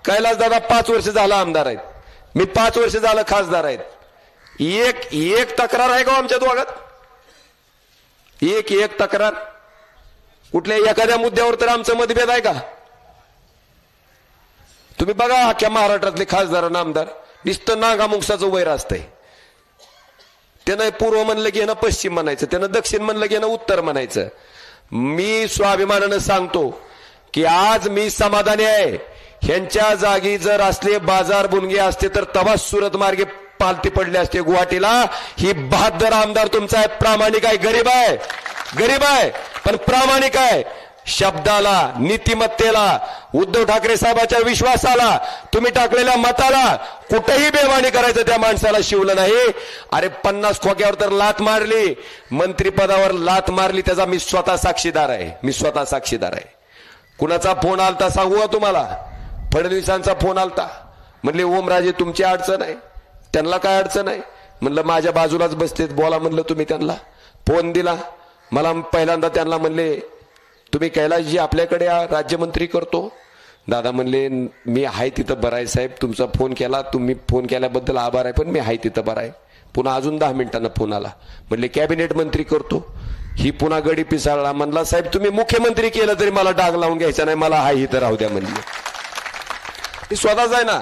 कैलास दादा 5 वर्ष झाला आमदार आहेत, मी 5 वर्ष झालं खासदार आहेत. एक तक्रार आहे का आमच्या दोघात? एक तक्रार कुठल्या एखाद्या मुद्द्यावर तर आमचं मतभेद आहे का? तुम्ही बघा अख्ख्या महाराष्ट्रातले खासदार आणि आमदार नुसतं नागामुंगसाचं वैर असतंय. त्यानं पूर्व म्हणलं की यानं पश्चिम म्हणायचं, त्यानं दक्षिण म्हणलं की यानं उत्तर म्हणायचं. मी स्वाभिमानानं सांगतो की आज मी समाधानी आहे. ह्यांच्या जागी जर असले बाजार बुनगे असते तर तवा सुरत मार्गे पालती पडले असते गुवाहाटीला. ही बहादर आमदार तुमचा आहे, प्रामाणिक आहे, गरीब आहे पण प्रामाणिक आहे. शब्दाला, नीतिमत्तेला, उद्धव ठाकरे साहेबांच्या विश्वासाला, तुम्ही टाकलेल्या मताला कुठेही बेमानी करायचं त्या माणसाला शिवलं नाही. अरे 50 खोक्यावर तर लात मारली, मंत्रिपदावर लात मारली, त्याचा मी स्वतः साक्षीदार आहे. कुणाचा फोन आलता सांगू का तुम्हाला? फडणवीसांचा फोन आलता. म्हणले ओमराजे तुमची अडचण आहे. त्यांना काय अडचण आहे? म्हणलं माझ्या बाजूलाच बसतेत, बोला म्हणलं तुम्ही त्यांना. फोन दिला मला. पहिल्यांदा त्यांना म्हणले तुम्ही कैलासजी आपल्याकडे राज्यमंत्री करतो. दादा म्हणले मी आहे तिथं बरं आहे साहेब, तुमचा फोन केला, तुम्ही फोन केल्याबद्दल आभार आहे, पण मी आहे तिथं बरं आहे. पुन्हा अजून 10 मिनिटांना फोन आला. म्हणले कॅबिनेट मंत्री करतो. ही पुन्हा गडी पिसाळला. म्हणला साहेब तुम्ही मुख्यमंत्री केलं तरी मला डाग लावून घ्यायचा नाही, मला हाय इथं राहू द्या म्हणले. ही स्वतःच आहे ना.